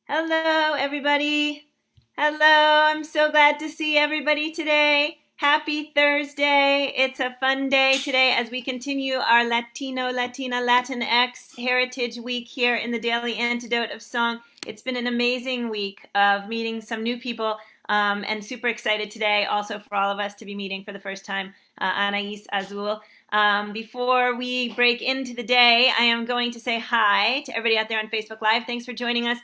Hello, everybody. Hello, I'm so glad to see everybody today. Happy Thursday. It's a fun day today as we continue our Latino, Latina, Latinx Heritage Week here in the Daily Antidote of Song. It's been an amazing week of meeting some new people and super excited today also for all of us to be meeting for the first time Anaís Azul. Before we break into the day, I am going to say hi to everybody out there on Facebook Live. Thanks for joining us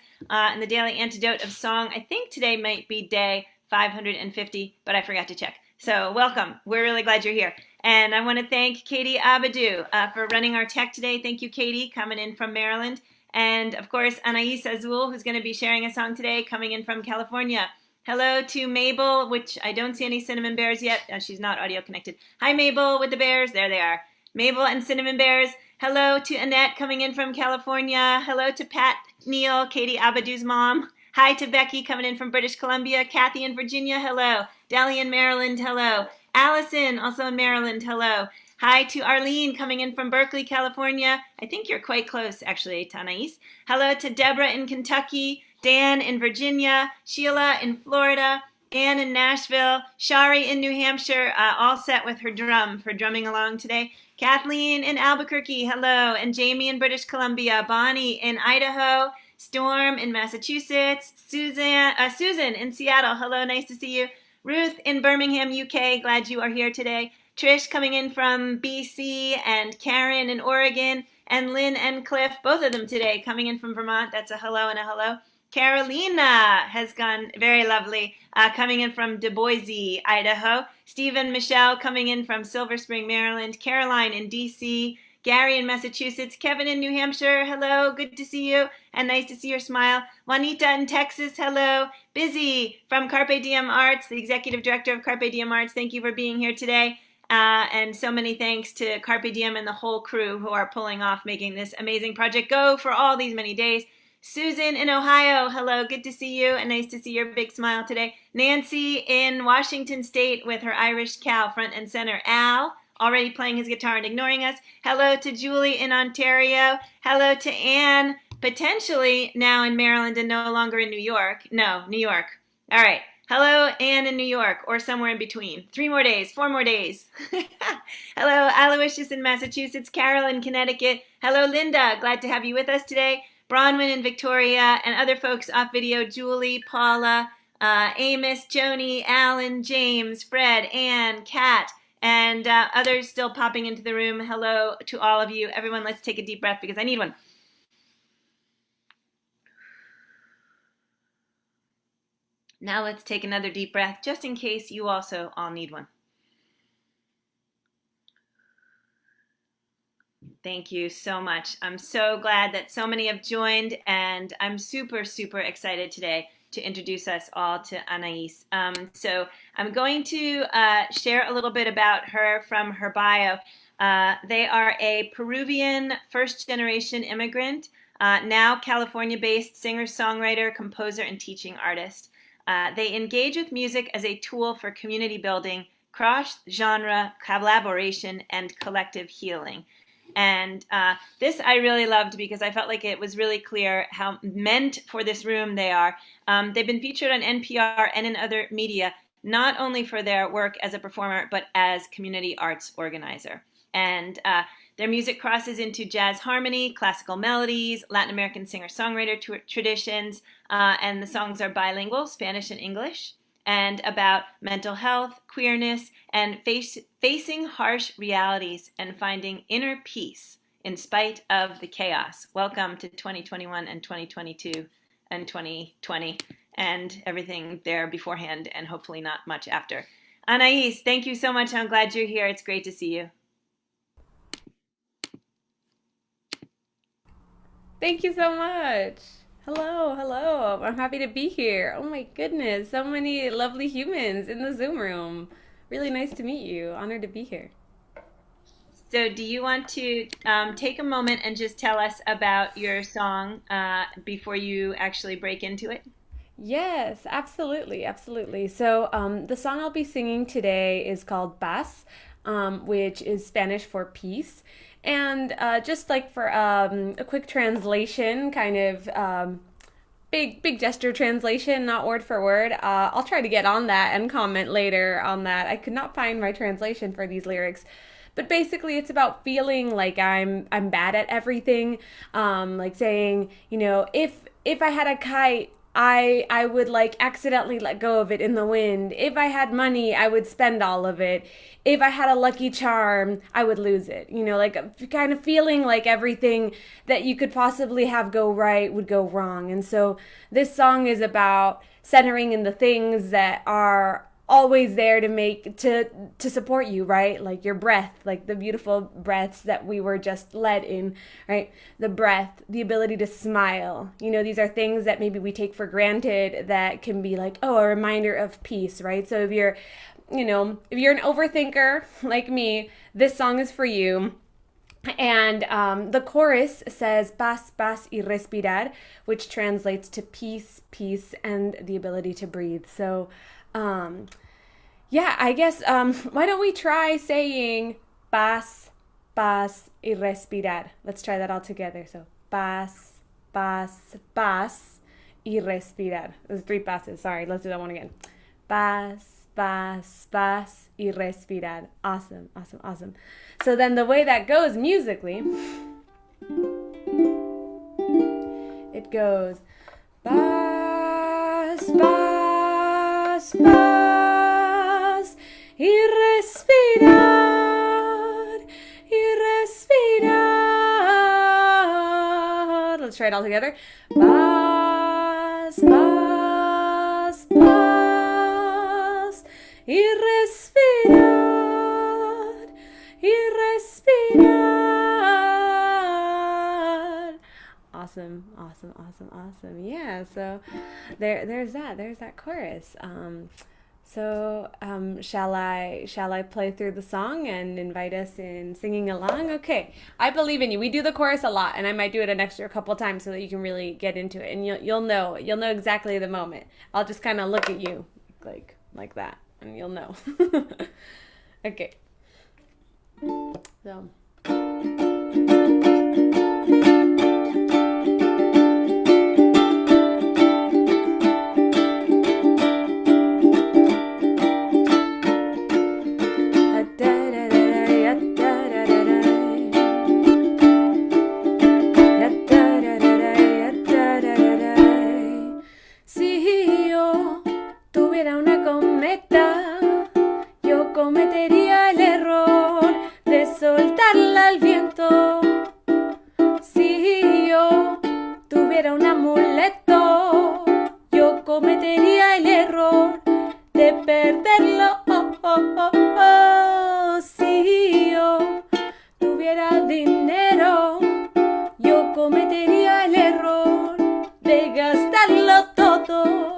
in the Daily Antidote of Song. I think today might be day 550, but I forgot to check. So welcome. We're really glad you're here. And I want to thank Katie Abadou for running our tech today. Thank you, Katie, coming in from Maryland. And of course, Anaís Azul, who's going to be sharing a song today, coming in from California. Hello to Mabel, which I don't see any cinnamon bears yet. She's not audio connected. Hi, Mabel with the bears. There they are. Mabel and cinnamon bears. Hello to Annette coming in from California. Hello to Pat Neal, Katie Abadou's mom. Hi to Becky coming in from British Columbia. Kathy in Virginia. Hello. Dally in Maryland. Hello. Allison, also in Maryland. Hello. Hi to Arlene coming in from Berkeley, California. I think you're quite close, actually, to Anaís. Hello to Deborah in Kentucky. Dan in Virginia, Sheila in Florida, Ann in Nashville, Shari in New Hampshire, all set with her drum for drumming along today. Kathleen in Albuquerque, hello, and Jamie in British Columbia, Bonnie in Idaho, Storm in Massachusetts, Susan in Seattle, hello, nice to see you. Ruth in Birmingham, UK, glad you are here today. Trish coming in from BC, and Karen in Oregon, and Lynn and Cliff, both of them today coming in from Vermont. That's a hello and a hello. Carolina has gone very lovely, coming in from Du Boise, Idaho. Stephen Michelle coming in from Silver Spring, Maryland. Caroline in DC. Gary in Massachusetts. Kevin in New Hampshire. Hello, good to see you and nice to see your smile. Juanita in Texas. Hello. Busy from Carpe Diem Arts, the executive director of Carpe Diem Arts. Thank you for being here today. And so many thanks to Carpe Diem and the whole crew who are pulling off making this amazing project go for all these many days. Susan in Ohio, hello, good to see you and nice to see your big smile today. Nancy in Washington State with her Irish cow front and center. Al, already playing his guitar and ignoring us. Hello to Julie in Ontario. Hello to Anne, potentially now in Maryland and no longer in New York. No, New York. All right. Hello, Anne in New York, or somewhere in between. 3 more days, 4 more days. Hello, Aloysius in Massachusetts. Carol in Connecticut. Hello, Linda. Glad to have you with us today. Bronwyn and Victoria, and other folks off video, Julie, Paula, Amos, Joni, Alan, James, Fred, Ann, Kat, and others still popping into the room. Hello to all of you. Everyone, let's take a deep breath because I need one. Now let's take another deep breath just in case you also all need one. Thank you so much. I'm so glad that so many have joined, and I'm super, super excited today to introduce us all to Anaís. So I'm going to share a little bit about her from her bio. They are a Peruvian first-generation immigrant, now California-based singer, songwriter, composer, and teaching artist. They engage with music as a tool for community building, cross-genre collaboration, and collective healing. And this I really loved because I felt like it was really clear how meant for this room they are. They've been featured on NPR and in other media, not only for their work as a performer, but as community arts organizer. And their music crosses into jazz harmony, classical melodies, Latin American singer-songwriter traditions, and the songs are bilingual, Spanish and English, and about mental health, queerness, and facing harsh realities and finding inner peace in spite of the chaos. Welcome to 2021 and 2022 and 2020 and everything there beforehand and hopefully not much after. Anaís, thank you so much. I'm glad you're here. It's great to see you. Thank you so much. Hello, hello. I'm happy to be here. Oh my goodness, so many lovely humans in the Zoom room. Really nice to meet you. Honored to be here. So do you want to take a moment and just tell us about your song before you actually break into it? Yes, absolutely, absolutely. So, the song I'll be singing today is called Paz, which is Spanish for peace. And just like for a quick translation, kind of big gesture translation, not word for word. I'll try to get on that and comment later on that. I could not find my translation for these lyrics. But basically, it's about feeling like I'm bad at everything. Like saying, if I had a kite, I would like accidentally let go of it in the wind. If I had money, I would spend all of it. If I had a lucky charm, I would lose it. Like kind of feeling like everything that you could possibly have go right would go wrong. And so this song is about centering in the things that are always there to support you, right? Like your breath, like the beautiful breaths that we were just led in, right? The breath, the ability to smile. These are things that maybe we take for granted that can be like, oh, a reminder of peace, right? So if you're an overthinker like me, this song is for you. And the chorus says paz, paz y respirar, which translates to peace, peace, and the ability to breathe. So I guess why don't we try saying paz, paz y respirar? Let's try that all together. So paz, paz, paz y respirar. There's 3 passes. Sorry, let's do that one again. Paz, paz, paz y respirar. Awesome, awesome, awesome. So then the way that goes musically, it goes paz, paz, paz y respirar, y respirar. Let's try it all together. Paz, paz, paz y respirar, y respirar. Awesome, awesome, awesome, awesome. Yeah, so there's that chorus. Shall I play through the song and invite us in singing along? Okay, I believe in you. We do the chorus a lot, and I might do it an extra couple times so that you can really get into it, and you'll know exactly the moment. I'll just kind of look at you like that, and you'll know. Okay. So. Si yo tuviera una cometa, yo cometería el error de soltarla al viento. Si yo tuviera un amuleto, yo cometería el error de perderlo. Si yo tuviera dinero, yo cometería el error de gastarlo todo.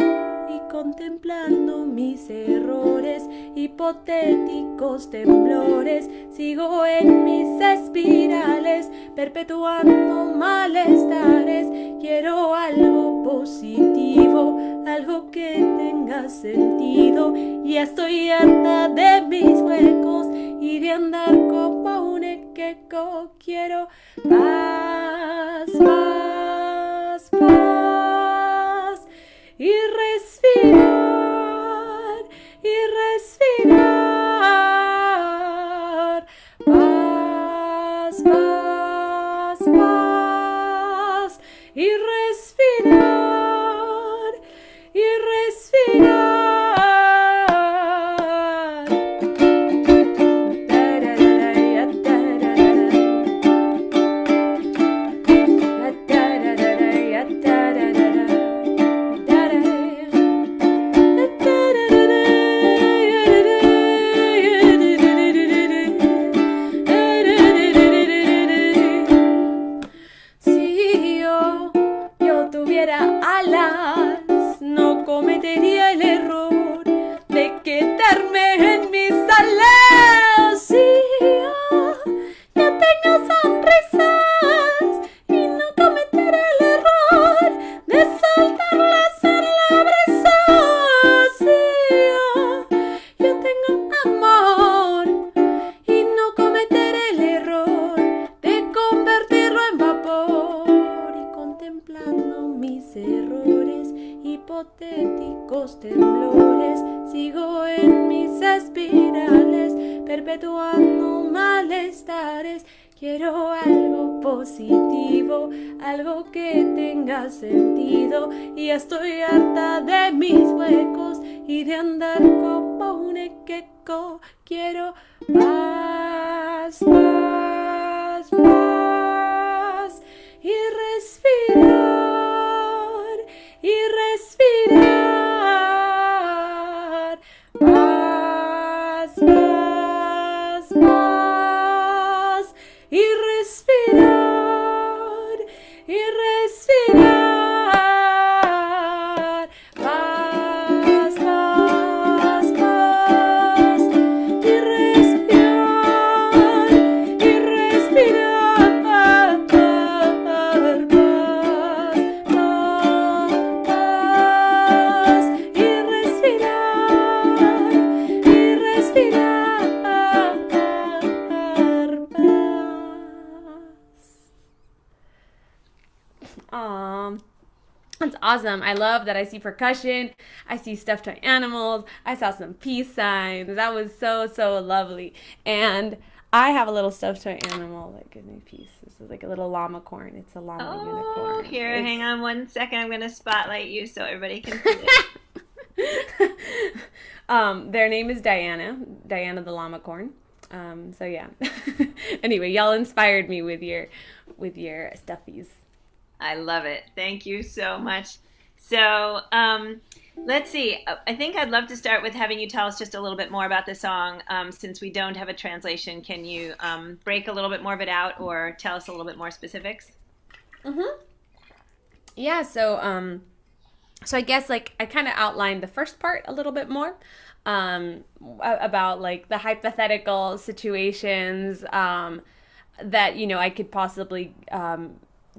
Y contemplando mis errores, hipotéticos temblores, sigo en mis espirales, perpetuando malestares. Quiero algo positivo, algo que tenga sentido, y estoy harta de mis huecos y de andar como un ekeko. Quiero paz, paz, paz y respirar, y respirar. Paz, paz, paz y respirar, y respirar. Alas, no cometería el error de quedarme en mis alas. Si yo tengo sonrisas y no cometer el error de soltarla, hacerla brisa. Si yo tengo amor y no cometer el error de convertirlo en vapor, y contemplando mis errores, hipotéticos temblores, sigo en mis espirales, perpetuando malestares. Quiero algo positivo, algo que tenga sentido, y estoy harta de mis huecos y de andar como un ekeko. Quiero paz, paz, paz, y respirar, paz, paz, paz, y respirar, paz, paz, paz, y respirar, paz, paz, paz, y respirar, Aw, that's awesome. I love that I see percussion. I see stuffed toy animals. I saw some peace signs. That was so, so lovely. And I have a little stuffed toy animal that gives me peace. This is like a little llama corn. It's a llama unicorn. Here, hang on 1 second. I'm going to spotlight you so everybody can see it. Their name is Diana the llama corn. So yeah. Anyway, y'all inspired me with your stuffies. I love it. Thank you so much. So let's see. I think I'd love to start with having you tell us just a little bit more about the song. Since we don't have a translation, can you break a little bit more of it out or tell us a little bit more specifics? Yeah, so I guess like I kind of outlined the first part a little bit more about like the hypothetical situations that I could possibly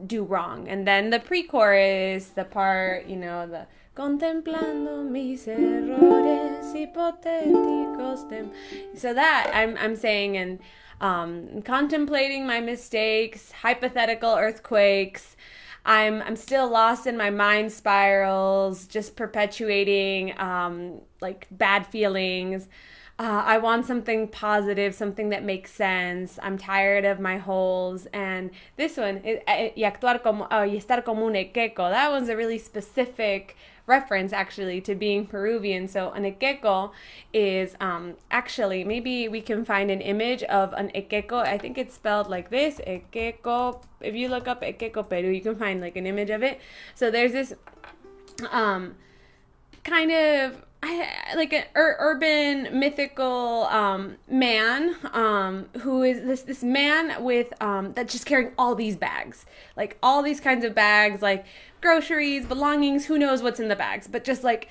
do wrong, and then the pre-chorus, the part the contemplando mis errores hipotéticos so that I'm saying and contemplating my mistakes, hypothetical earthquakes. I'm still lost in my mind spirals, just perpetuating like bad feelings. I want something positive, something that makes sense. I'm tired of my holes. And this one, y actuar como, y estar como un ekeko, that one's a really specific reference actually to being Peruvian. So an ekeko is actually, maybe we can find an image of an ekeko. I think it's spelled like this, ekeko. If you look up ekeko Peru, you can find like an image of it. So there's this kind of like an urban mythical man who is this man with that's just carrying all these bags, like all these kinds of bags, like groceries, belongings, who knows what's in the bags, but just like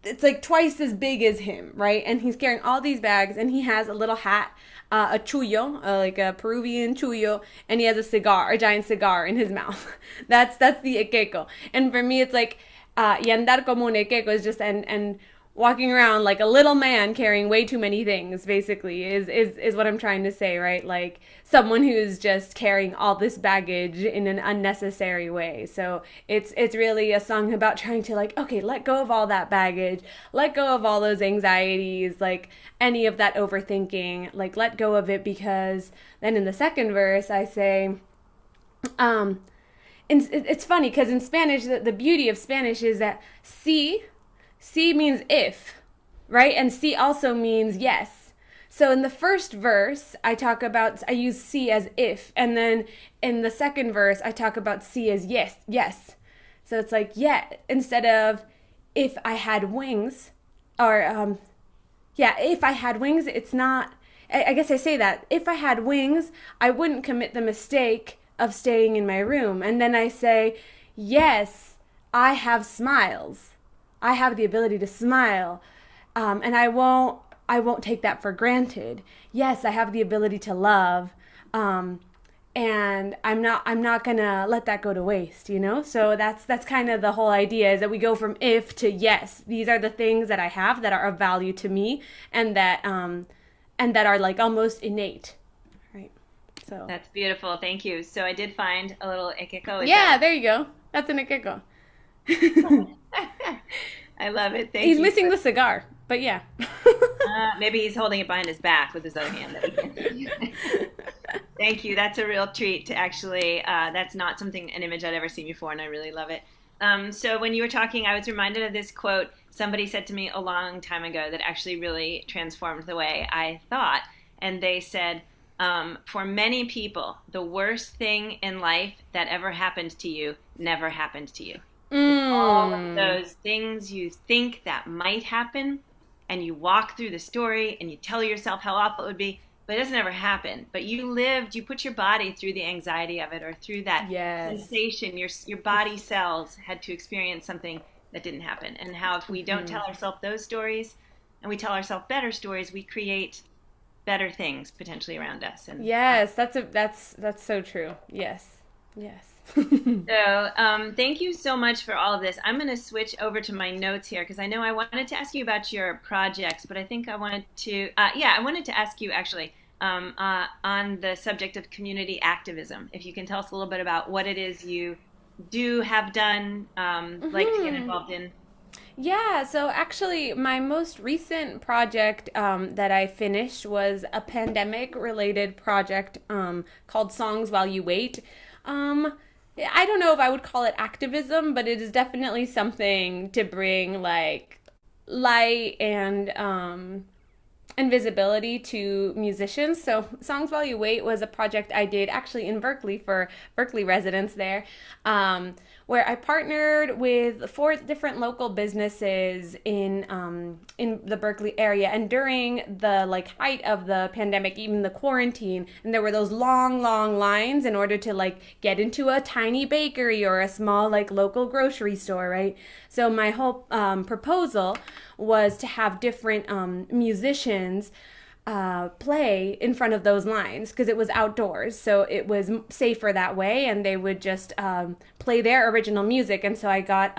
it's like twice as big as him, right? And he's carrying all these bags, and he has a little hat, a chullo, like a Peruvian chullo, and he has a cigar, a giant cigar in his mouth. That's the ekeko. And for me, it's like y andar como un ekeko is just and walking around like a little man carrying way too many things, basically, is what I'm trying to say, right? Like someone who's just carrying all this baggage in an unnecessary way. So it's really a song about trying to like, okay, let go of all that baggage, let go of all those anxieties, like any of that overthinking, like let go of it, because then in the second verse I say, and it's funny because in Spanish, the beauty of Spanish is that si means if, right? And si also means yes. So in the first verse, I use si as if. And then in the second verse, I talk about si as yes. So it's like, yeah, instead of if I had wings, or, if I had wings, it's not, I guess I say that. If I had wings, I wouldn't commit the mistake of staying in my room. And then I say, yes, I have smiles. I have the ability to smile, and I won't take that for granted. Yes, I have the ability to love, and I'm not gonna let that go to waste. So that's kind of the whole idea, is that we go from if to yes. These are the things that I have that are of value to me, and that are like almost innate, right? So that's beautiful. Thank you. So I did find a little ekeko. Yeah, there you go. That's an ekeko. I love it. Thank He's you. missing the cigar, but yeah. Maybe he's holding it behind his back with his other hand. That we can't see. Thank you. That's a real treat to actually. That's not something an image I'd ever seen before, and I really love it. So when you were talking, I was reminded of this quote somebody said to me a long time ago that actually really transformed the way I thought. And they said, for many people, the worst thing in life that ever happened to you never happened to you. It's all of Mm. those things you think that might happen, and you walk through the story and you tell yourself how awful it would be, but it doesn't ever happen. But you lived, you put your body through the anxiety of it or through that Yes. sensation. Your body cells had to experience something that didn't happen. And how if we don't Hmm. tell ourselves those stories and we tell ourselves better stories, we create better things potentially around us. And Yes, that's so true. Yes. Yes. so, thank you so much for all of this. I'm going to switch over to my notes here because I know I wanted to ask you about your projects, but I think I wanted to, I wanted to ask you actually on the subject of community activism. If you can tell us a little bit about what it is you do have done, like to get Hmm. involved in. Yeah, so actually, my most recent project that I finished was a pandemic related project called Songs While You Wait. Um, I don't know if I would call it activism, but it is definitely something to bring like light and visibility to musicians. So, Songs While You Wait was a project I did actually in Berkeley for Berkeley residents there, where I partnered with four different local businesses in the Berkeley area. And during the like height of the pandemic, even the quarantine, and there were those long lines in order to like get into a tiny bakery or a small like local grocery store, right? So my whole proposal was to have different musicians play in front of those lines because it was outdoors, so it was safer that way, and they would just play their original music. And so I got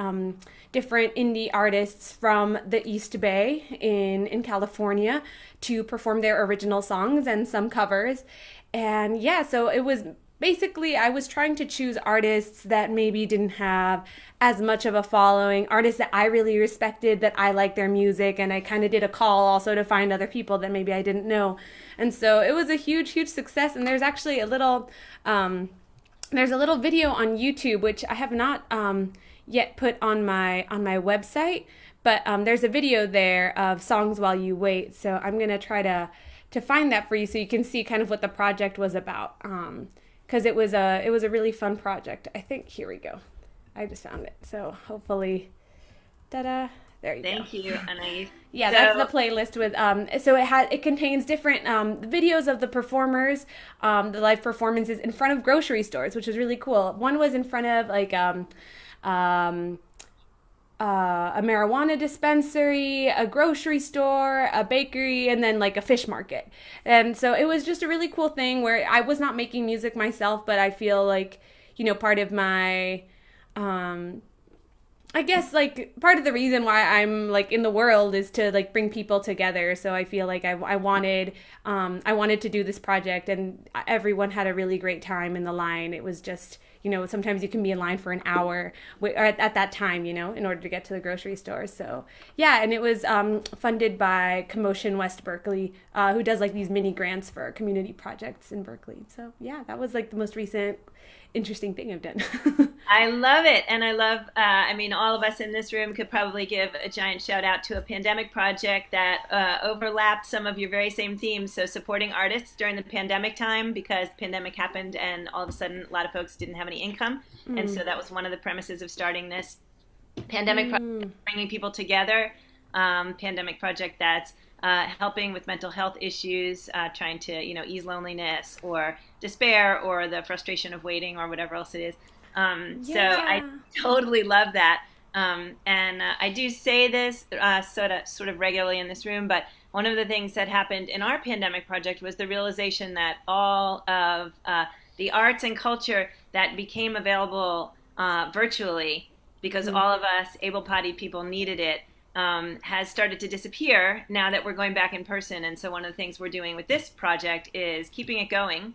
different indie artists from the East Bay in California to perform their original songs and some covers. And yeah, so it was basically I was trying to choose artists that maybe didn't have as much of a following, artists that I really respected, that I liked their music, and I kind of did a call also to find other people that maybe I didn't know. And so it was a huge success. And there's actually there's a little video on YouTube which I have not yet put on my website, but there's a video there of Songs While You Wait. So I'm gonna try to find that for you so you can see kind of what the project was about. Because it was a really fun project. I think here we go. I just found it. So hopefully, ta-da! There you go. Thank you, Anaís. Yeah, that's the So, playlist with so it contains different videos of the performers, the live performances in front of grocery stores, which was really cool. One was in front of like um, a marijuana dispensary, a grocery store, a bakery, and then like a fish market. And so it was just a really cool thing where I was not making music myself, but I feel like, you know, part of my um I guess like part of the reason why I'm like in the world is to like bring people together. So I feel like I wanted to do this project, and everyone had a really great time in the line. It was just, you know, sometimes you can be in line for an hour or at that time, you know, in order to get to the grocery store. So yeah, and it was funded by Commotion West Berkeley, who does like these mini grants for community projects in Berkeley. So yeah, that was like the most recent interesting thing I've done. I love it. And I love, I mean, all of us in this room could probably give a giant shout out to a pandemic project that overlapped some of your very same themes. So, supporting artists during the pandemic time because the pandemic happened and all of a sudden a lot of folks didn't have any income. And so, Mm. that was one of the premises of starting this pandemic project, Mm. bringing people together. Pandemic project that's helping with mental health issues, trying to ease loneliness or despair or the frustration of waiting or whatever else it is. So I Yeah. totally love that. And I do say this sort of regularly in this room, but one of the things that happened in our pandemic project was the realization that all of the arts and culture that became available virtually because Mm. all of us able-bodied people needed it has started to disappear now that we're going back in person. And so one of the things we're doing with this project is keeping it going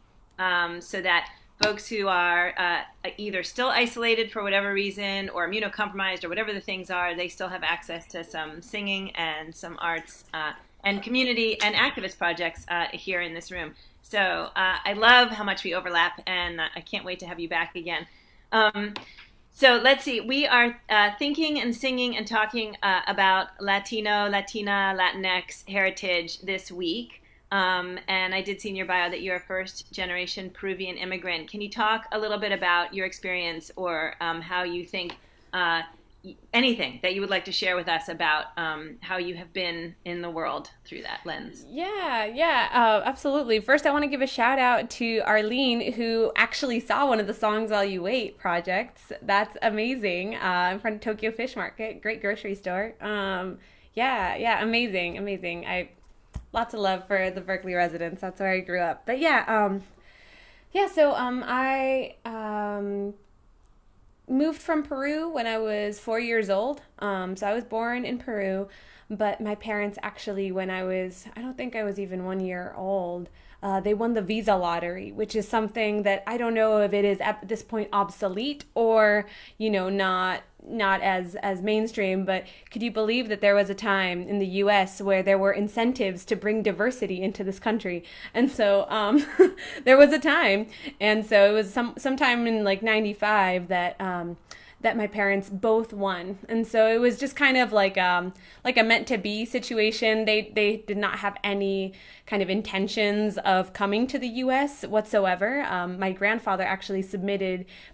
so that folks who are either still isolated for whatever reason or immunocompromised or whatever the things are, they still have access to some singing and some arts and community and activist projects here in this room. So I love how much we overlap, and I can't wait to have you back again. So let's see. We are thinking and singing and talking about Latino, Latina, Latinx heritage this week. And I did see in your bio that you're a first-generation Peruvian immigrant. Can you talk a little bit about your experience or how you think anything that you would like to share with us about how you have been in the world through that lens? Yeah, absolutely. First, I want to give a shout out to Arlene, who actually saw one of the Songs While You Wait projects. That's amazing. In front of Tokyo Fish Market, great grocery store. Yeah, amazing. Lots of love for the Berkeley residents. That's where I grew up. But I moved from Peru when I was 4 years old. So I was born in Peru, but my parents actually, I don't think I was even 1 year old, they won the visa lottery, which is something that I don't know if it is at this point obsolete or, not as mainstream, but could you believe that there was a time in the US where there were incentives to bring diversity into this country? And so there was a time, and so it was sometime in like 95 that my parents both won. And so it was just kind of like a meant to be situation. They did not have any kind of intentions of coming to the US whatsoever. My grandfather actually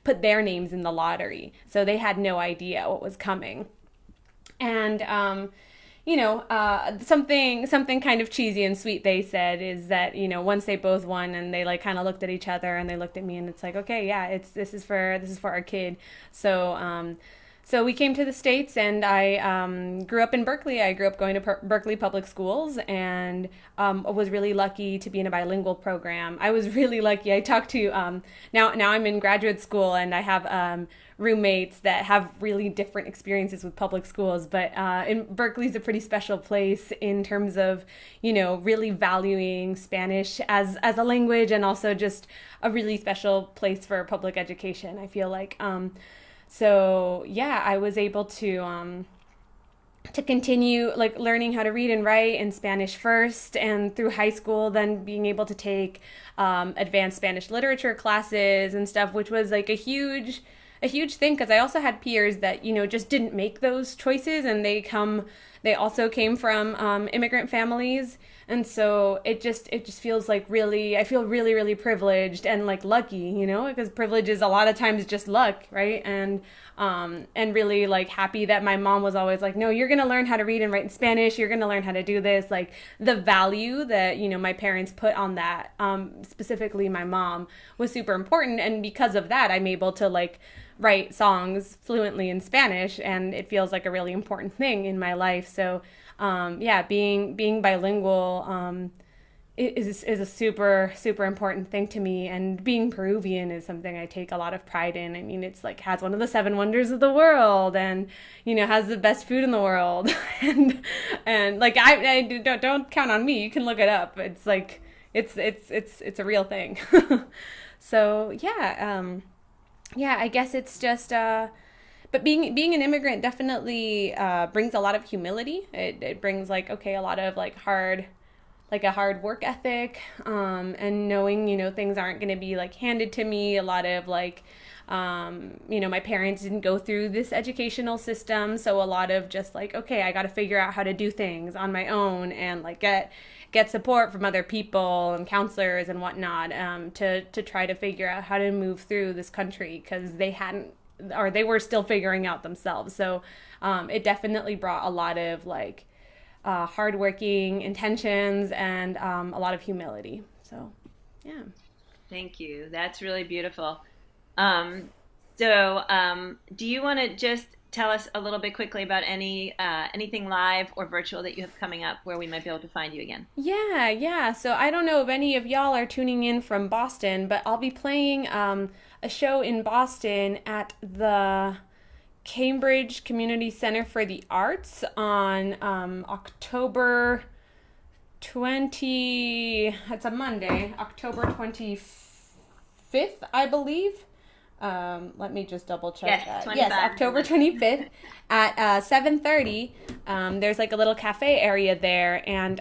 put their names in the lottery. So they had no idea what was coming. And something kind of cheesy and sweet they said is that, once they both won and they like kind of looked at each other and they looked at me and it's like, okay, yeah, this is for our kid. So we came to the States, and I grew up in Berkeley. I grew up going to Berkeley public schools, and was really lucky to be in a bilingual program. I was really lucky. I talked to now I'm in graduate school, and I have roommates that have really different experiences with public schools. But in Berkeley's a pretty special place in terms of really valuing Spanish as a language, and also just a really special place for public education, I feel like. So yeah, I was able to continue like learning how to read and write in Spanish first, and through high school then being able to take advanced Spanish literature classes and stuff, which was like a huge thing, because I also had peers that just didn't make those choices, and they also came from immigrant families. And so it just feels like I feel really privileged and like lucky, because privilege is a lot of times just luck, right? And really like happy that my mom was always like, no, you're going to learn how to read and write in Spanish. You're going to learn how to do this. Like the value that, my parents put on that, specifically my mom, was super important. And because of that, I'm able to like write songs fluently in Spanish, and it feels like a really important thing in my life. So being bilingual is a super important thing to me, and being Peruvian is something I take a lot of pride in. I mean, it's like has one of the 7 wonders of the world, and has the best food in the world, and like I don't count on me. You can look it up. It's like it's a real thing. So I guess it's just but being an immigrant definitely brings a lot of humility. It brings like a lot of like a hard work ethic, and knowing things aren't going to be like handed to me. A lot of like my parents didn't go through this educational system, so a lot of just like I got to figure out how to do things on my own, and like get support from other people and counselors and whatnot, to try to figure out how to move through this country, because they were still figuring out themselves. So it definitely brought a lot of like hardworking intentions and a lot of humility. So yeah. Thank you. That's really beautiful. Do you want to just tell us a little bit quickly about anything live or virtual that you have coming up where we might be able to find you again? Yeah. So I don't know if any of y'all are tuning in from Boston, but I'll be playing a show in Boston at the Cambridge Community Center for the Arts on October 20. It's a Monday, October 25th. 25th, I believe. Let me just double check Yes, that. 25. Yes, October 25th at 7:30. There's like a little cafe area there, and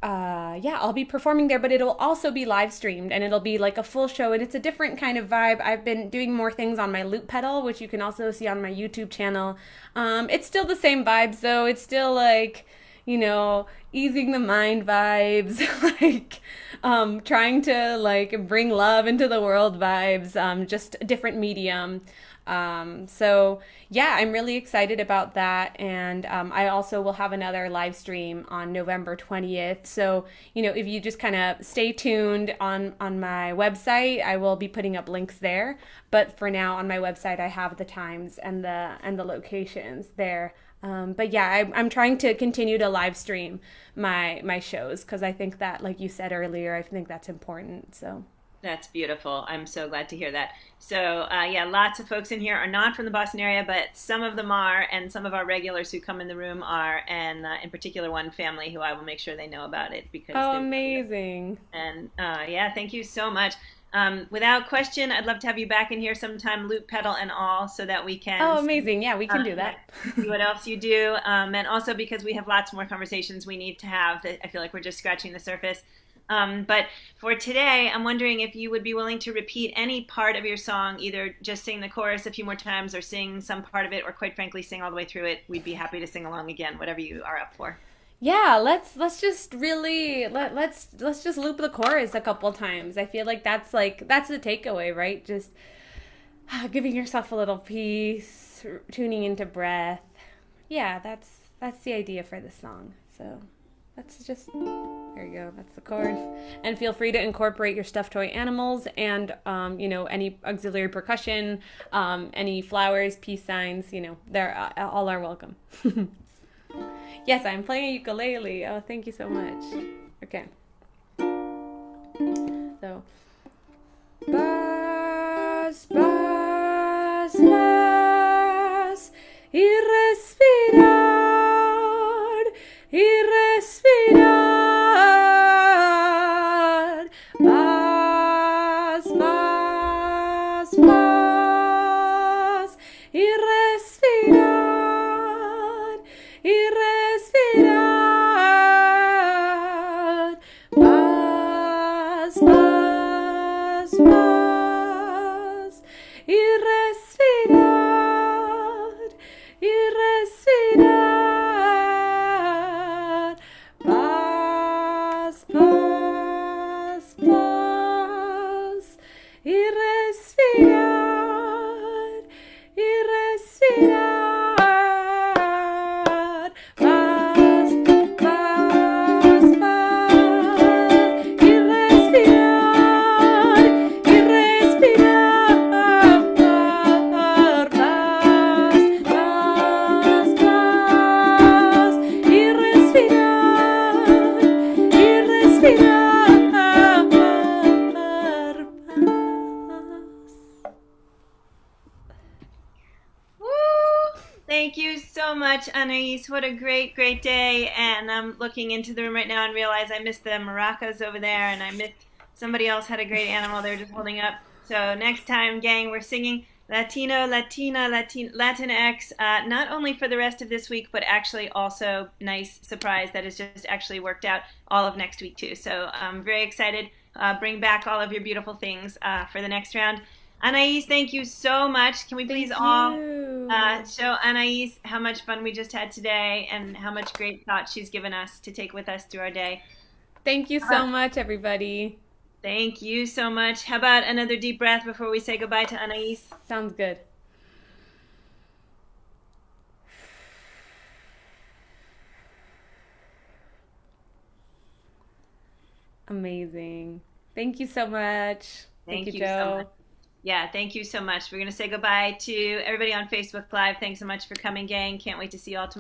yeah, I'll be performing there, but it'll also be live streamed and it'll be like a full show, and it's a different kind of vibe. I've been doing more things on my loop pedal, which you can also see on my YouTube channel. It's still the same vibes though. It's still like, easing the mind vibes, like trying to like bring love into the world vibes, just a different medium. So yeah, I'm really excited about that. And I also will have another live stream on November 20th. So, if you just kind of stay tuned on my website, I will be putting up links there. But for now on my website, I have the times and the locations there. But yeah, I'm trying to continue to live stream my shows because I think that, like you said earlier, I think that's important. So. That's beautiful. I'm so glad to hear that. So, yeah, lots of folks in here are not from the Boston area, but some of them are, and some of our regulars who come in the room are, and in particular, one family who I will make sure they know about it because. Oh, amazing! And yeah, thank you so much. Without question, I'd love to have you back in here sometime, loop pedal and all, so that we can. Oh, amazing! Yeah, we can do that. See what else you do, and also because we have lots more conversations we need to have. That I feel like we're just scratching the surface. But for today, I'm wondering if you would be willing to repeat any part of your song, either just sing the chorus a few more times or sing some part of it, or quite frankly, sing all the way through it. We'd be happy to sing along again, whatever you are up for. Yeah, let's just really let's just loop the chorus a couple times. I feel like that's the takeaway, right? Just giving yourself a little peace, tuning into breath. Yeah, that's the idea for this song. So let's just, there you go, that's the chord. And feel free to incorporate your stuffed toy animals and, any auxiliary percussion, any flowers, peace signs, they're all are welcome. Yes, I'm playing a ukulele. Oh, thank you so much. Okay. So, paz, paz, paz, y respirar, y respirar. Paz, paz, paz, y respirar, y respirar. Paz, paz, paz, y respirar, y respirar. Paz, paz, paz, y respirar, y respirar. Paz, paz, paz, y respirar, y respirar. Paz, paz, paz, y respirar, y respirar. Woo! Thank you so much, Anaís. What a great, great day. And I'm looking into the room right now and realize I missed the maracas over there, and I missed somebody else had a great animal they were just holding up. So next time, gang, we're singing Latino, Latina, Latinx, not only for the rest of this week, but actually also nice surprise that has just actually worked out all of next week too. So I'm very excited. Bring back all of your beautiful things for the next round. Anaís, thank you so much. Can we please all show Anaís how much fun we just had today and how much great thought she's given us to take with us through our day. Thank you so much, everybody. Thank you so much. How about another deep breath before we say goodbye to Anaís? Sounds good. Amazing. Thank you so much. Thank you Joe. so much. Yeah, thank you so much. We're going to say goodbye to everybody on Facebook Live. Thanks so much for coming, gang. Can't wait to see you all tomorrow.